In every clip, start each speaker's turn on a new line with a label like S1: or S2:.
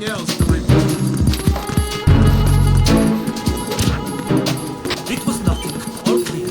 S1: anything else to report.
S2: It was nothing. All clear.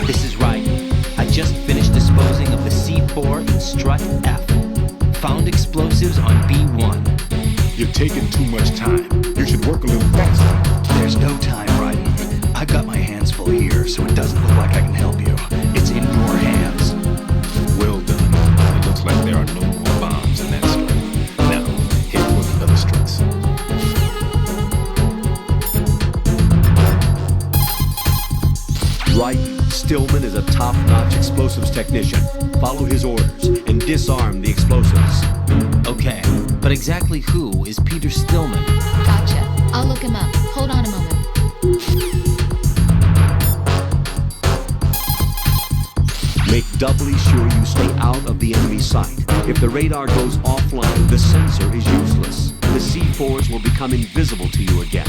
S1: This is right. I just finished disposing of the C4 in Strut F. Found explosives on B1.
S3: You're taking too much time. You should work a little faster.
S4: There's no time, Raiden. I've got my hands full here, so it doesn't look like I can help you. It's in your hands.
S3: Well done. It looks like there are no more bombs in that strut. Now, head for the other struts.
S5: Raiden, Stillman is a top-notch explosives technician. Follow his orders and disarm the explosives.
S1: Okay, but exactly who is Peter Stillman?
S6: Gotcha. I'll look him up. Hold on a moment.
S5: Make doubly sure you stay out of the enemy sight. If the radar goes offline, the sensor is useless. The C4s will become invisible to you again.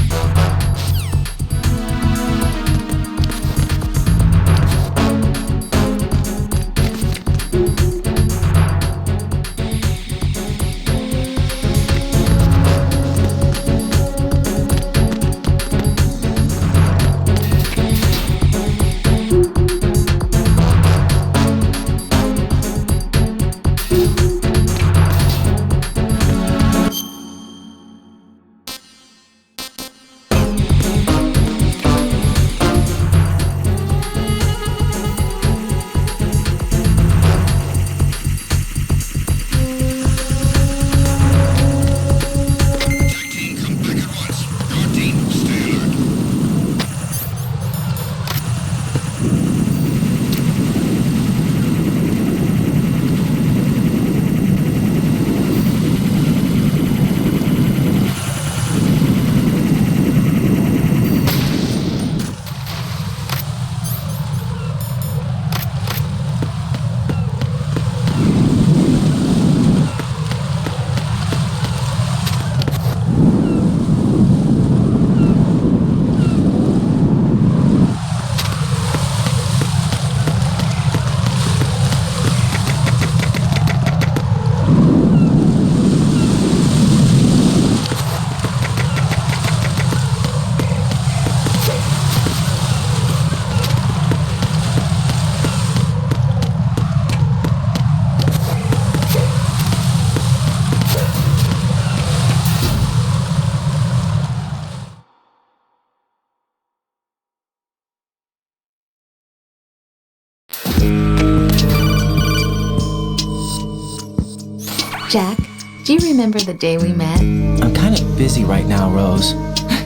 S6: Jack, do you remember the day we met?
S2: I'm kind of busy right now, Rose.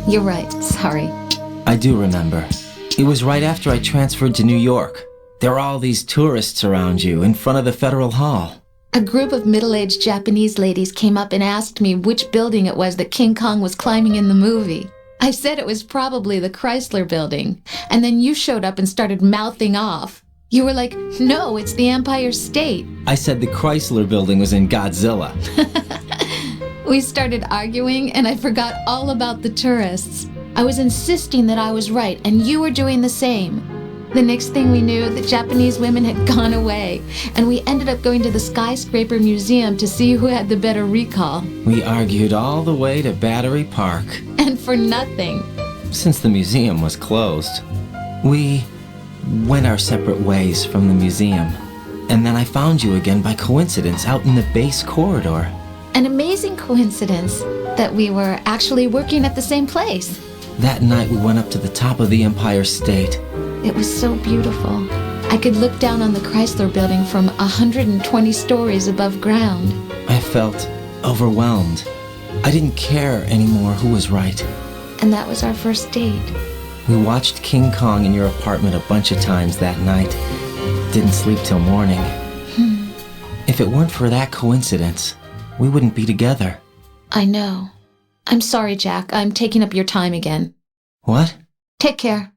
S6: You're right. Sorry.
S2: I do remember. It was right after I transferred to New York. There were all these tourists around you in front of the Federal Hall.
S6: A group of middle-aged Japanese ladies came up and asked me which building it was that King Kong was climbing in the movie. I said it was probably the Chrysler Building, and then you showed up and started mouthing off. You were like, no, it's the Empire State.
S2: I said the Chrysler Building was in Godzilla.
S6: We started arguing, and I forgot all about the tourists. I was insisting that I was right, and you were doing the same. The next thing we knew, the Japanese women had gone away, and we ended up going to the Skyscraper Museum to see who had the better recall.
S2: We argued all the way to Battery Park.
S6: And for nothing.
S2: Since the museum was closed, we went our separate ways from the museum. And then I found you again by coincidence out in the base corridor.
S6: An amazing coincidence that we were actually working at the same place.
S2: That night we went up to the top of the Empire State.
S6: It was so beautiful. I could look down on the Chrysler Building from 120 stories above ground.
S2: I felt overwhelmed. I didn't care anymore who was right.
S6: And that was our first date.
S2: We watched King Kong in your apartment a bunch of times that night. Didn't sleep till morning. If it weren't for that coincidence, we wouldn't be together.
S6: I know. I'm sorry, Jack. I'm taking up your time again.
S2: What?
S6: Take care.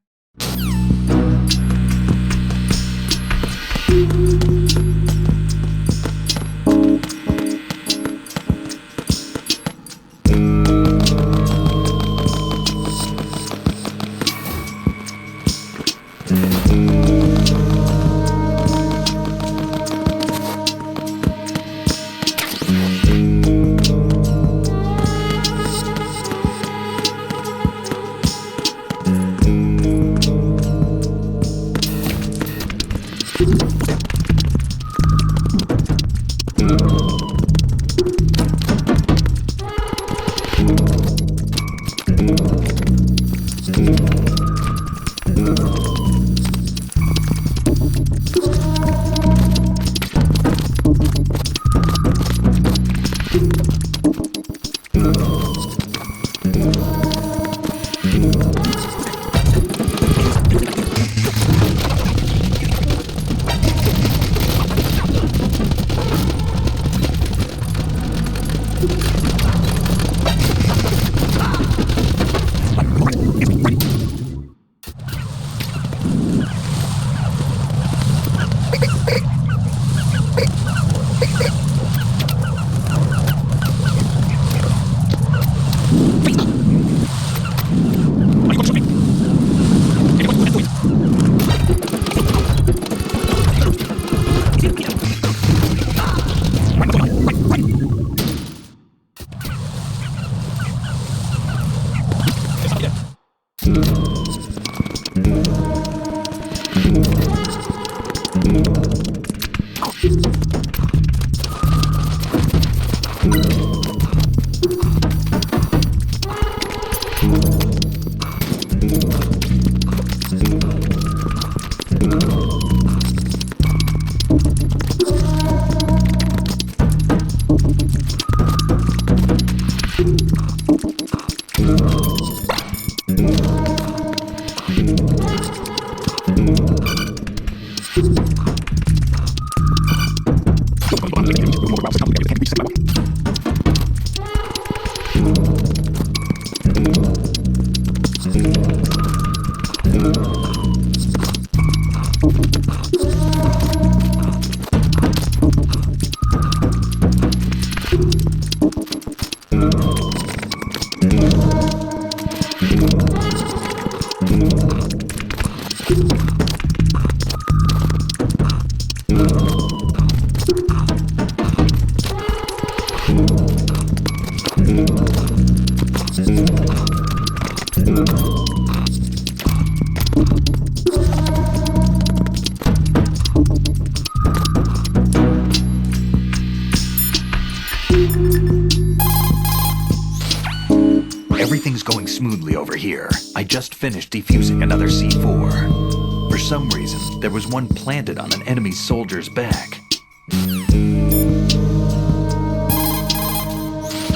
S4: Everything's going smoothly over here. I just finished defusing another C4. For some reason, there was one planted on an enemy soldier's back.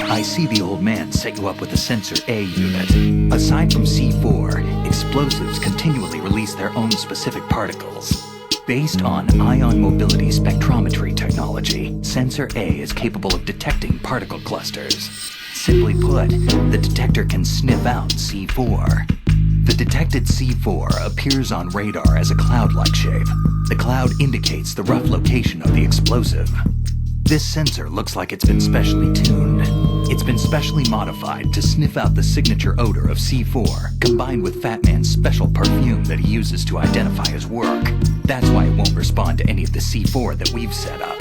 S4: I see the old man set you up with a Sensor A unit. Aside from C4, explosives continually release their own specific particles. Based on ion mobility spectrometry technology, Sensor A is capable of detecting particle clusters. Simply put, the detector can sniff out C4. The detected C4 appears on radar as a cloud-like shape. The cloud indicates the rough location of the explosive. This sensor looks like it's been specially tuned. It's been specially modified to sniff out the signature odor of C4, combined with Fat Man's special perfume that he uses to identify his work. That's why it won't respond to any of the C4 that we've set up.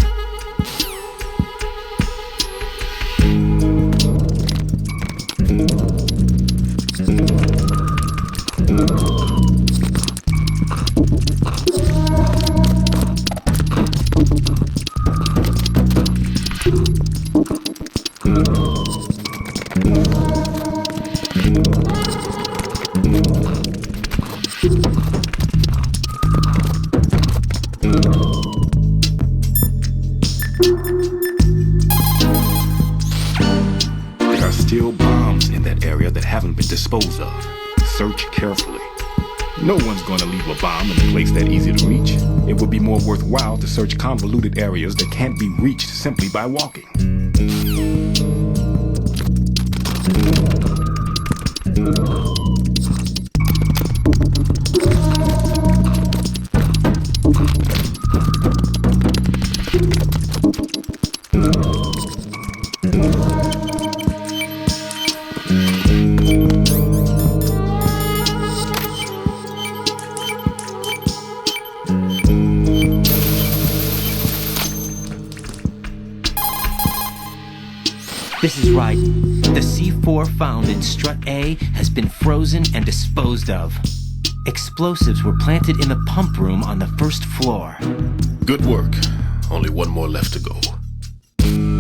S3: There are still bombs in that area that haven't been disposed of. Search carefully. No one's going to leave a bomb in a place that easy to reach. It would be more worthwhile to search convoluted areas that can't be reached simply by walking.
S1: This is right. The C4 found in Strut A has been frozen and disposed of. Explosives were planted in the pump room on the first floor.
S3: Good work. Only one more left to go.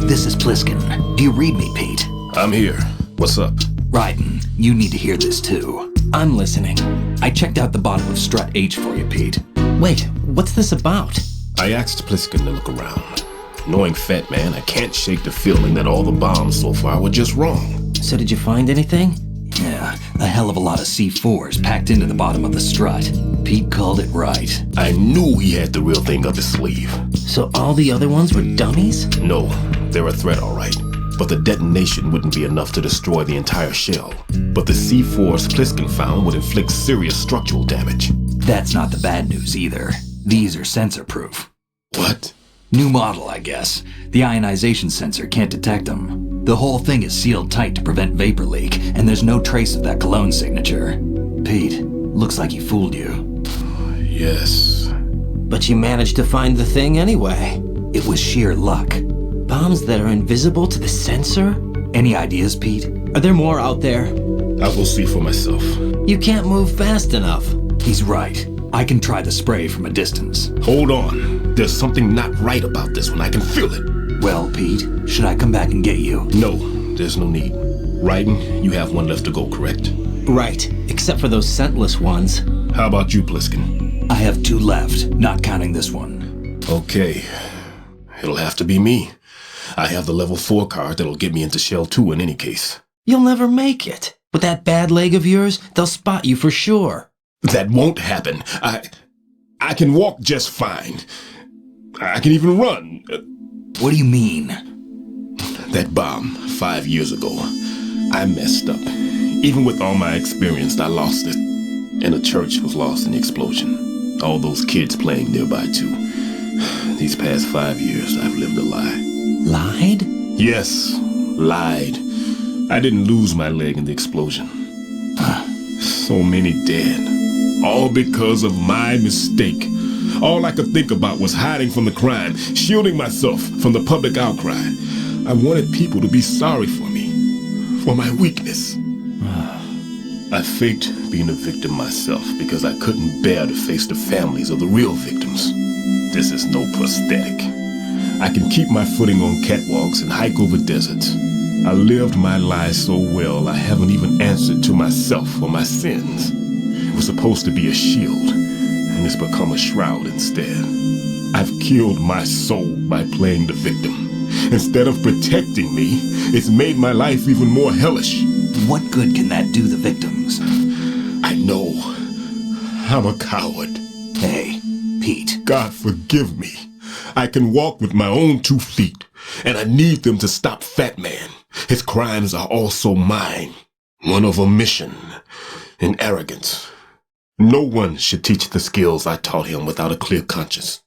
S4: This is Pliskin. Do you read me, Pete?
S3: I'm here. What's up?
S4: Raiden, you need to hear this too.
S2: I'm listening.
S4: I checked out the bottom of Strut H for you, Pete.
S2: Wait, what's this about?
S3: I asked Pliskin to look around. Knowing Fat Man, I can't shake the feeling that all the bombs so far were just wrong.
S2: So did you find anything?
S4: Yeah, a hell of a lot of C4s packed into the bottom of the strut. Pete called it right.
S3: I knew he had the real thing up his sleeve.
S2: So all the other ones were dummies?
S3: No, they're a threat, all right. But the detonation wouldn't be enough to destroy the entire shell. But the C4s Pliskin found would inflict serious structural damage.
S4: That's not the bad news either. These are sensor-proof.
S3: What?
S4: New model, I guess. The ionization sensor can't detect them. The whole thing is sealed tight to prevent vapor leak, and there's no trace of that cologne signature. Pete, looks like he fooled you.
S3: Yes.
S2: But you managed to find the thing anyway.
S4: It was sheer luck.
S2: Bombs that are invisible to the sensor?
S4: Any ideas, Pete?
S2: Are there more out there?
S3: I'll go see for myself.
S2: You can't move fast enough.
S4: He's right. I can try the spray from a distance.
S3: Hold on. There's something not right about this one. I can feel it.
S4: Well, Pete, should I come back and get you?
S3: No, there's no need. Raiden, you have one left to go, correct?
S2: Right, except for those scentless ones.
S3: How about you, Pliskin?
S4: I have 2 left, not counting this one.
S3: Okay. It'll have to be me. I have the level 4 card that'll get me into Shell 2 in any case.
S2: You'll never make it. With that bad leg of yours, they'll spot you for sure.
S3: That won't happen. I can walk just fine. I can even run.
S4: What do you mean?
S3: That bomb 5 years ago, I messed up. Even with all my experience, I lost it. And the church was lost in the explosion. All those kids playing nearby too. These past 5 years, I've lived a lie.
S2: Lied?
S3: Yes, lied. I didn't lose my leg in the explosion. So many dead. All because of my mistake. All I could think about was hiding from the crime, shielding myself from the public outcry. I wanted people to be sorry for me, for my weakness. I faked being a victim myself because I couldn't bear to face the families of the real victims. This is no prosthetic. I can keep my footing on catwalks and hike over deserts. I lived my life so well I haven't even answered to myself for my sins. It was supposed to be a shield, and it's become a shroud instead. I've killed my soul by playing the victim. Instead of protecting me, it's made my life even more hellish.
S4: What good can that do the victims?
S3: I know. I'm a coward.
S4: Hey, Pete.
S3: God forgive me. I can walk with my own 2 feet, and I need them to stop Fat Man. His crimes are also mine. One of omission and arrogance. No one should teach the skills I taught him without a clear conscience.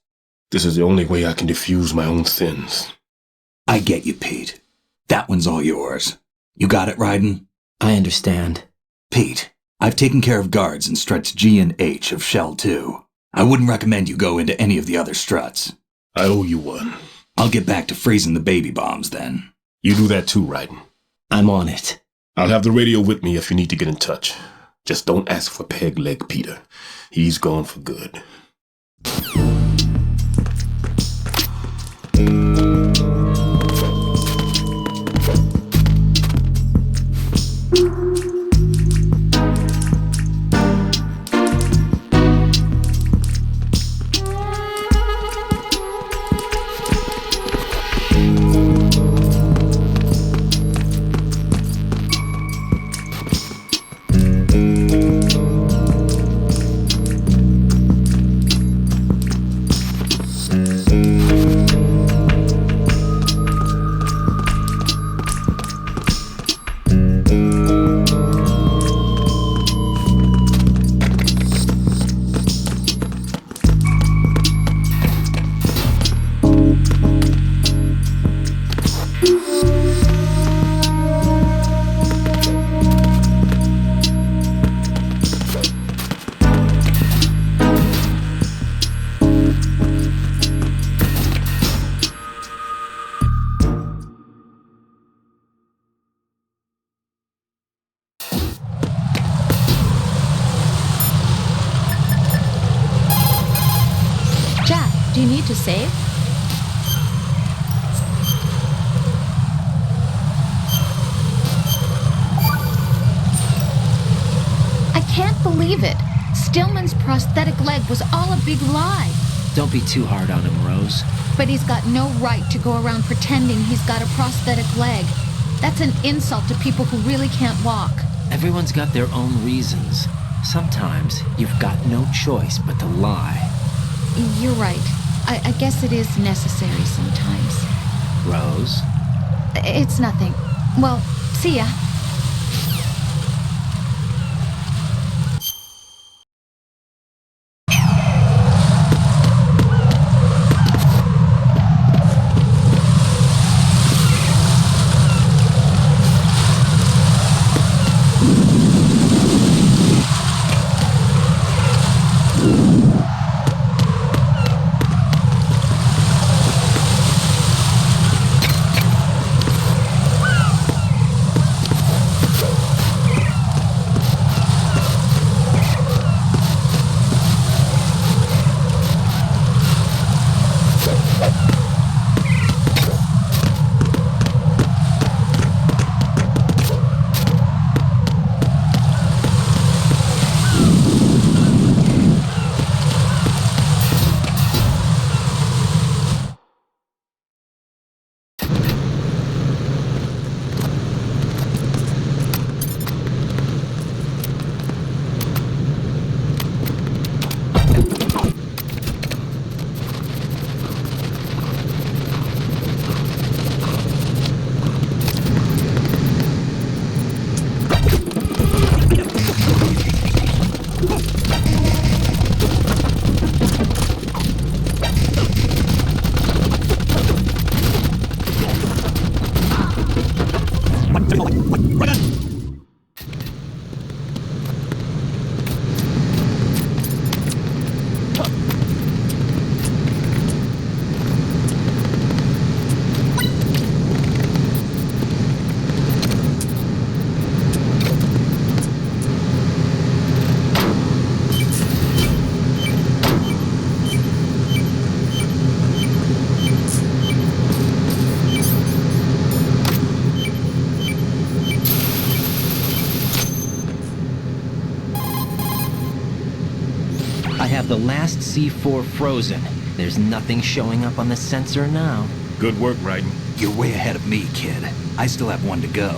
S3: This is the only way I can diffuse my own sins.
S4: I get you, Pete. That one's all yours. You got it, Raiden?
S2: I understand.
S4: Pete, I've taken care of guards in struts G and H of Shell 2. I wouldn't recommend you go into any of the other struts.
S3: I owe you one.
S4: I'll get back to freezing the baby bombs then.
S3: You do that too, Raiden.
S2: I'm on it.
S3: I'll have the radio with me if you need to get in touch. Just don't ask for Peg Leg Peter. He's gone for good.
S6: Do you need to save? I can't believe it. Stillman's prosthetic leg was all a big lie.
S2: Don't be too hard on him, Rose.
S6: But he's got no right to go around pretending he's got a prosthetic leg. That's an insult to people who really can't walk.
S2: Everyone's got their own reasons. Sometimes you've got no choice but to lie.
S6: You're right. I guess it is necessary sometimes.
S2: Rose?
S6: It's nothing. Well, see ya.
S2: I have the last C4 frozen. There's nothing showing up on the sensor now.
S3: Good work, Raiden.
S4: You're way ahead of me, kid. I still have one to go.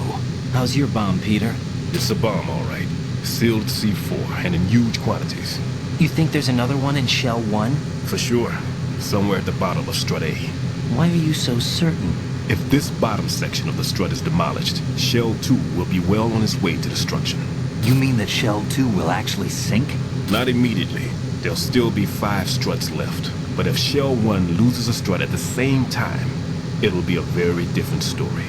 S2: How's your bomb, Peter?
S3: It's a bomb, all right. Sealed C4, and in huge quantities.
S2: You think there's another one in Shell 1?
S3: For sure. Somewhere at the bottom of Strut A.
S2: Why are you so certain?
S3: If this bottom section of the strut is demolished, Shell 2 will be well on its way to destruction.
S4: You mean that Shell 2 will actually sink?
S3: Not immediately. There'll still be 5 struts left. But if Shell 1 loses a strut at the same time, it'll be a very different story.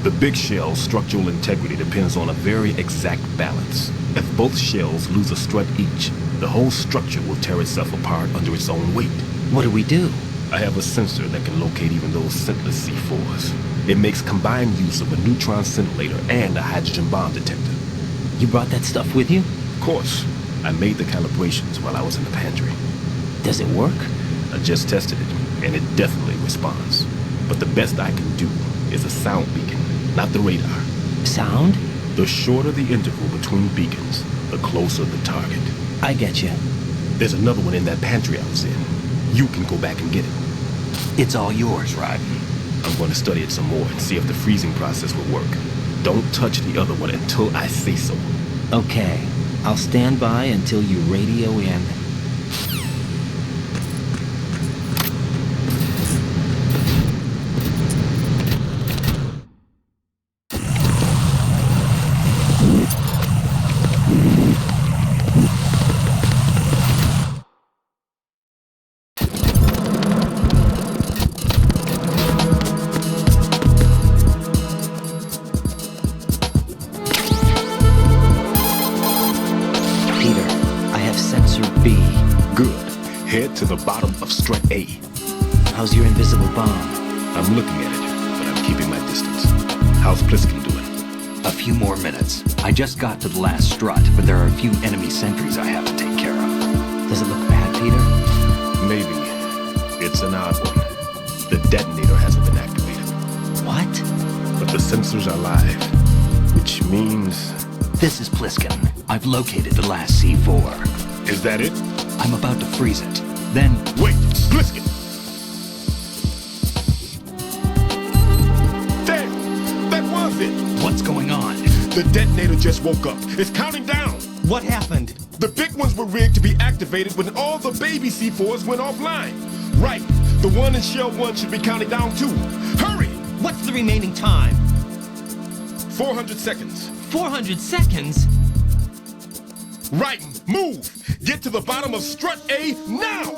S3: The big shell's structural integrity depends on a very exact balance. If both shells lose a strut each, the whole structure will tear itself apart under its own weight.
S2: What do we do?
S3: I have a sensor that can locate even those scentless C4s. It makes combined use of a neutron scintillator and a hydrogen bomb detector.
S2: You brought that stuff with you?
S3: Of course, I made the calibrations while I was in the pantry.
S2: Does it work?
S3: I just tested it, and it definitely responds. But the best I can do is a sound beacon, not the radar.
S2: Sound?
S3: The shorter the interval between beacons, the closer the target.
S2: I get you.
S3: There's another one in that pantry I was in. You can go back and get it.
S4: It's all yours, Raiden.
S3: I'm going to study it some more and see if the freezing process will work. Don't touch the other one until I say so.
S2: Okay. I'll stand by until you radio in.
S3: Head to the bottom of Strut A.
S2: How's your invisible bomb?
S3: I'm looking at it, but I'm keeping my distance. How's Pliskin doing?
S4: A few more minutes. I just got to the last strut, but there are a few enemy sentries I have to take care of.
S2: Does it look bad, Peter?
S3: Maybe. It's an odd one. The detonator hasn't been activated.
S1: What?
S3: But the sensors are live, which means...
S4: This is Pliskin. I've located the last C4.
S3: Is that it?
S4: I'm about to freeze it. Then...
S3: Wait, Pliskin! Damn! That was it!
S4: What's going on?
S3: The detonator just woke up. It's counting down!
S1: What happened?
S3: The big ones were rigged to be activated when all the baby C4s went offline. Right. The one in Shell 1 should be counting down too. Hurry!
S1: What's the remaining time?
S3: 400 seconds.
S1: 400 seconds?
S3: Right. Move! Get to the bottom of strut A now!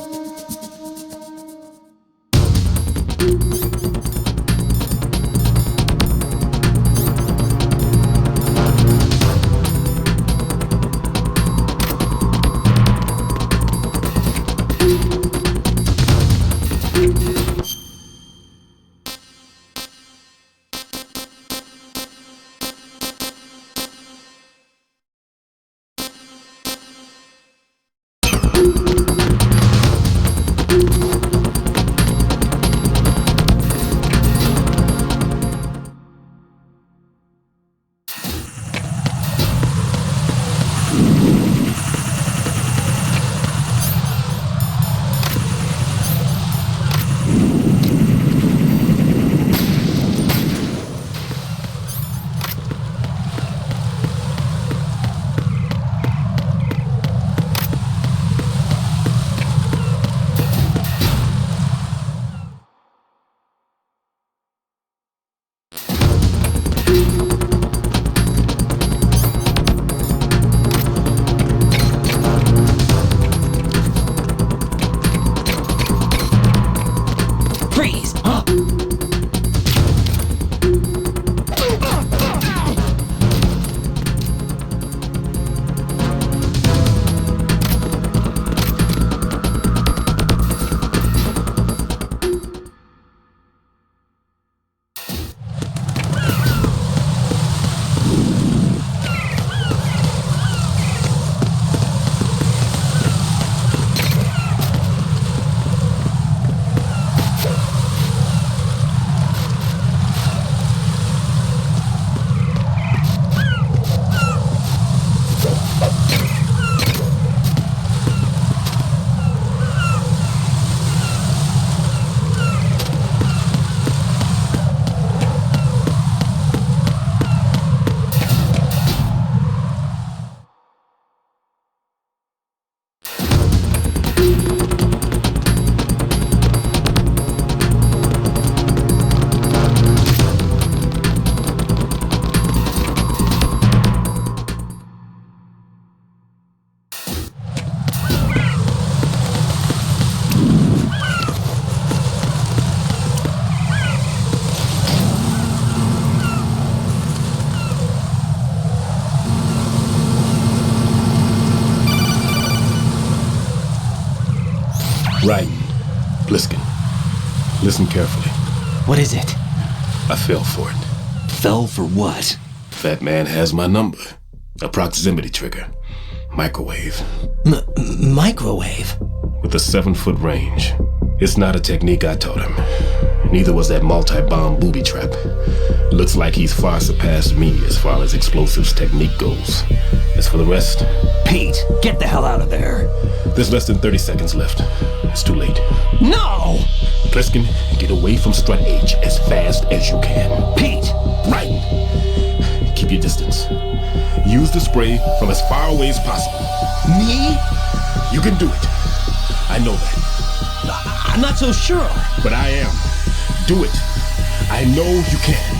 S1: Freeze!
S3: Right. Pliskin. Listen carefully.
S1: What is it?
S3: I fell for it.
S4: Fell for what?
S3: Fat man has my number. A proximity trigger. Microwave.
S2: Microwave?
S3: With a 7-foot range. It's not a technique I taught him. Neither was that multi-bomb booby trap. Looks like he's far surpassed me as far as explosives technique goes. As for the rest...
S4: Pete, get the hell out of there.
S3: There's less than 30 seconds left. It's too late.
S1: No!
S3: Pliskin, get away from Strut H as fast as you can.
S4: Pete!
S3: Right! Keep your distance. Use the spray from as far away as possible.
S1: Me?
S3: You can do it. I know that.
S1: I'm not so sure.
S3: But I am. Do it. I know you can.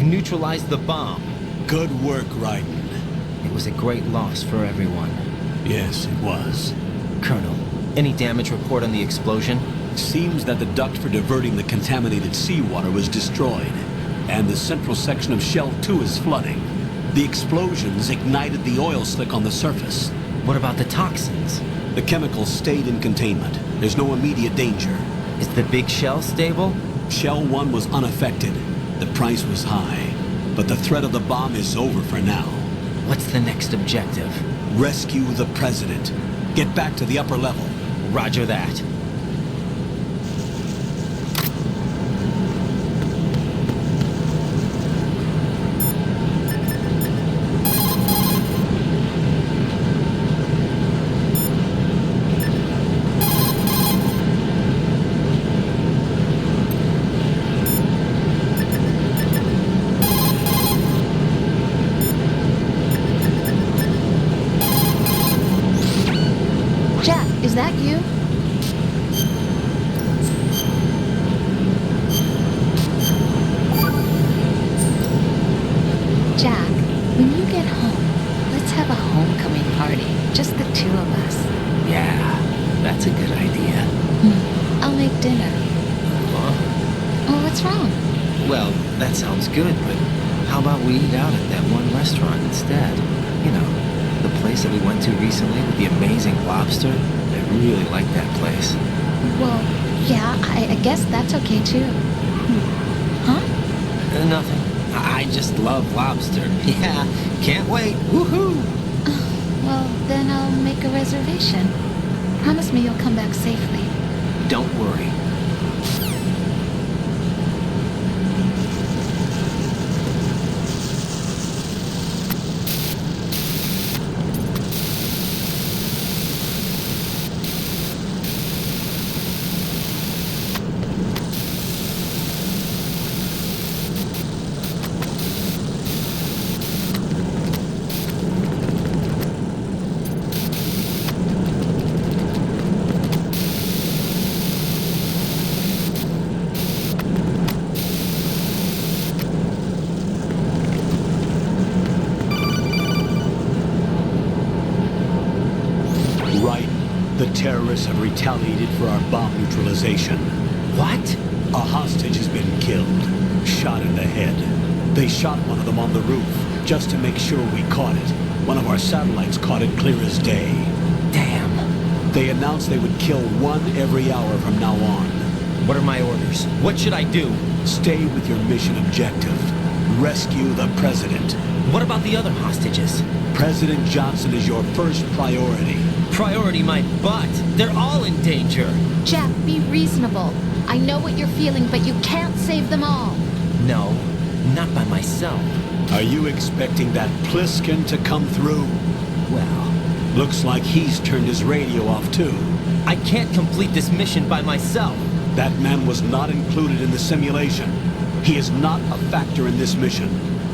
S2: neutralized the bomb.
S7: Good work, Raiden.
S2: It was a great loss for everyone.
S7: Yes, it was.
S2: Colonel, any damage report on the explosion?
S7: Seems that the duct for diverting the contaminated seawater was destroyed, and the central section of Shell 2 is flooding. The explosions ignited the oil slick on the surface.
S2: What about the toxins?
S7: The chemicals stayed in containment. There's no immediate danger.
S2: Is the big shell stable?
S7: Shell 1 was unaffected. The price was high, but the threat of the bomb is over for now.
S2: What's the next objective?
S7: Rescue the President. Get back to the upper level.
S2: Roger that.
S6: Jack, is that you? Jack, when you get home, let's have a homecoming party. Just the two of us.
S2: Yeah, that's a good idea.
S6: I'll make dinner. Oh, what's wrong?
S2: Well, that sounds good, but how about we eat out at that one restaurant instead? You know, the place that we went to recently with the amazing lobster? I really like that place.
S6: Well, yeah, I guess that's okay too. Huh?
S2: Nothing. I just love lobster. Yeah, can't wait. Woohoo!
S6: Well, then I'll make a reservation. Promise me you'll come back safely.
S2: Don't worry.
S7: The terrorists have retaliated for our bomb neutralization.
S2: What?
S7: A hostage has been killed, shot in the head. They shot one of them on the roof, just to make sure we caught it. One of our satellites caught it clear as day.
S2: Damn.
S7: They announced they would kill one every hour from now on.
S2: What are my orders? What should I do?
S7: Stay with your mission objective. Rescue the President.
S2: What about the other hostages?
S7: President Johnson is your first priority.
S2: Priority my butt. They're all in danger.
S6: Jack, be reasonable. I know what you're feeling, but you can't save them all.
S2: No, not by myself.
S7: Are you expecting that Pliskin to come through?
S2: Well,
S7: looks like he's turned his radio off too.
S2: I can't complete this mission by myself.
S7: That man was not included in the simulation. He is not a factor in this mission.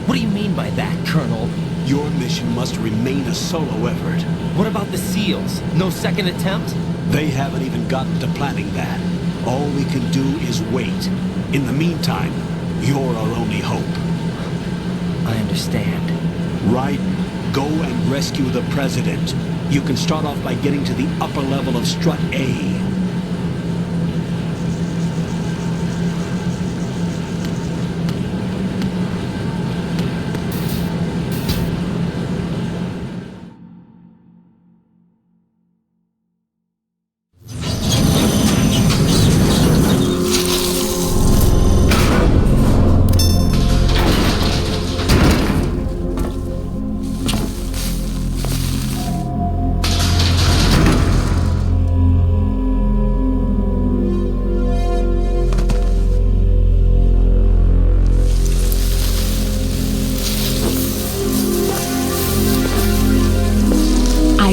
S2: What do you mean by that, Colonel?
S7: Your mission must remain a solo effort.
S2: What about the SEALs? No second attempt?
S7: They haven't even gotten to planning that. All we can do is wait. In the meantime, you're our only hope.
S2: I understand.
S7: Raiden, go and rescue the President. You can start off by getting to the upper level of Strut A.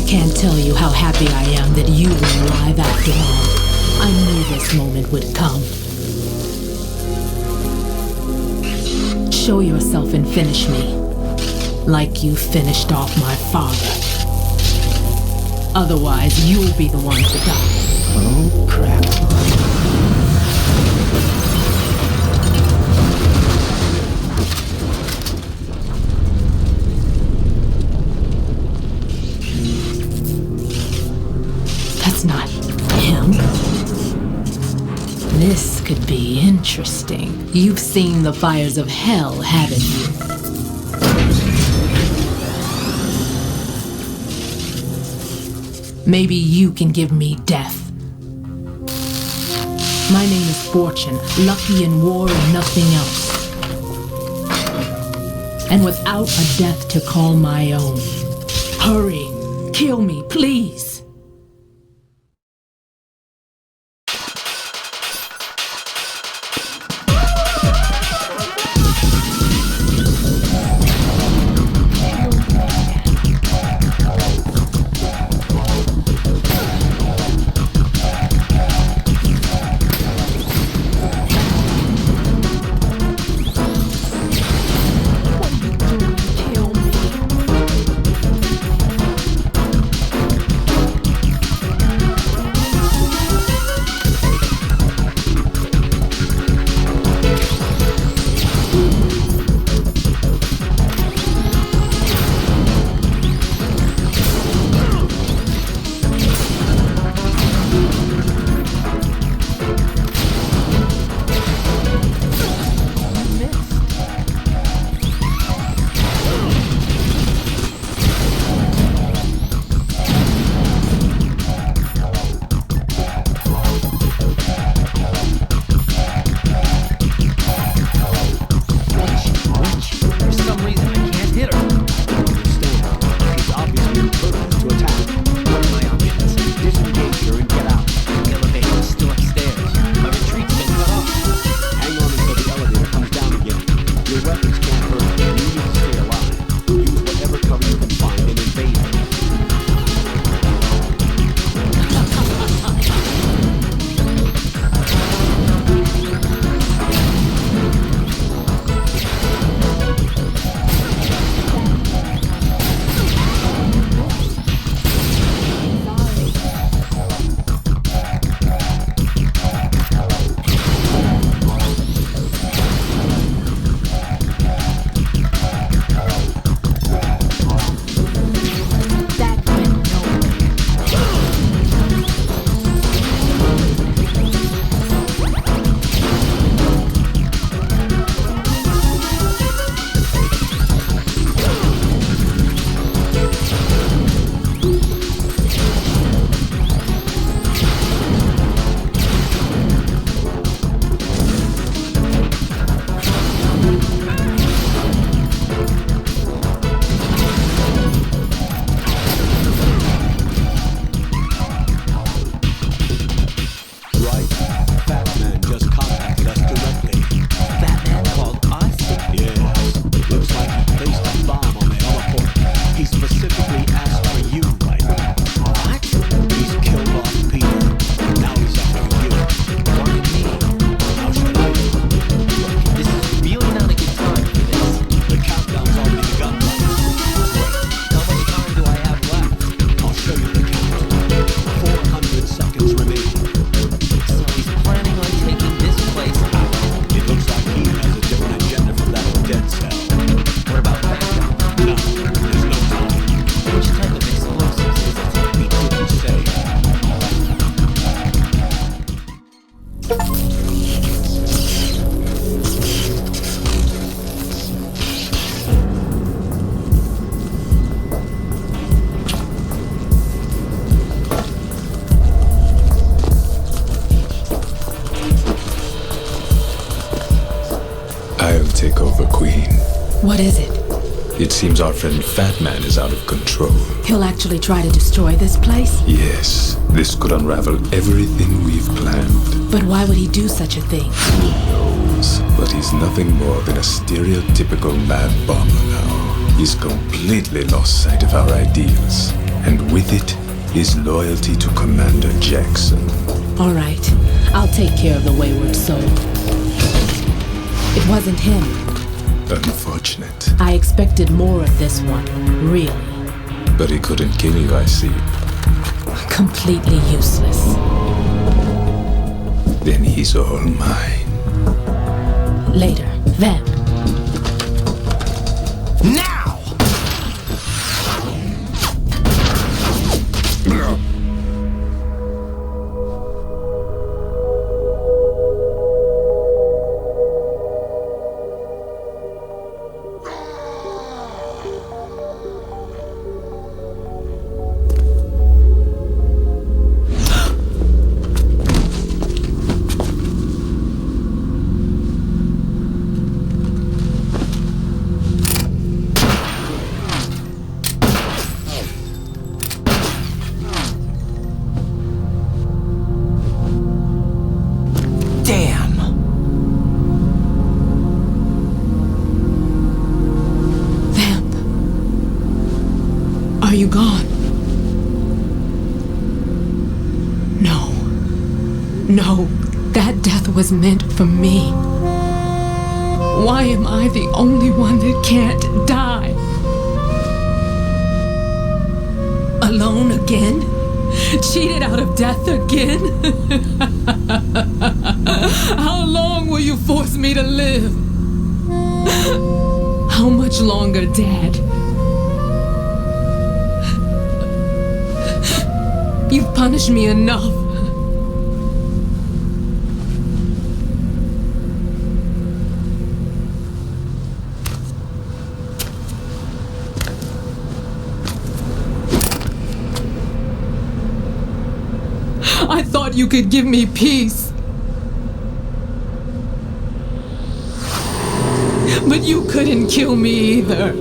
S8: Can't tell you how happy I am that you were alive after all. I knew this moment would come. Show yourself and finish me, like you finished off my father. Otherwise, you'll be the one to die.
S2: Oh, crap.
S8: That's not him. This could be interesting. You've seen the fires of hell, haven't you? Maybe you can give me death. My name is Fortune, lucky in war and nothing else. And without a death to call my own. Hurry, kill me, please.
S9: take over, Queen.
S8: What is it?
S9: It seems our friend Fat Man is out of control.
S8: He'll actually try to destroy this place?
S9: Yes, this could unravel everything we've planned.
S8: But why would he do such a thing?
S9: Who knows? But he's nothing more than a stereotypical mad bomber now. He's completely lost sight of our ideals. And with it, his loyalty to Commander Jackson.
S8: All right, I'll take care of the wayward soul. It wasn't him.
S9: Unfortunate.
S8: I expected more of this one, really.
S9: But he couldn't kill you, I see.
S8: Completely useless.
S9: Then he's all mine.
S8: Later, then.
S1: Now!
S8: Are you gone? No. No, that death was meant for me. Why am I the only one that can't die? Alone again? Cheated out of death again? How long will you force me to live? How much longer, Dad? You've punished me enough. I thought you could give me peace. But you couldn't kill me either.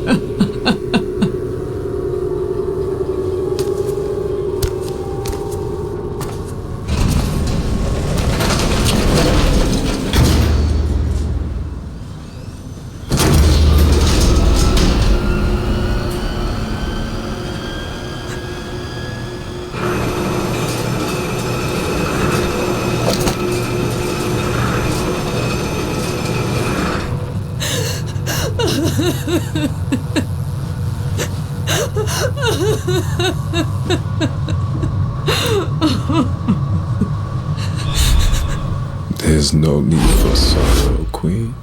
S9: There's no need for sorrow, Queen.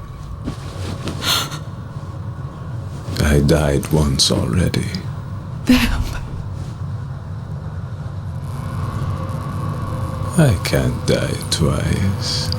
S9: I died once already.
S8: Them.
S9: I can't die twice.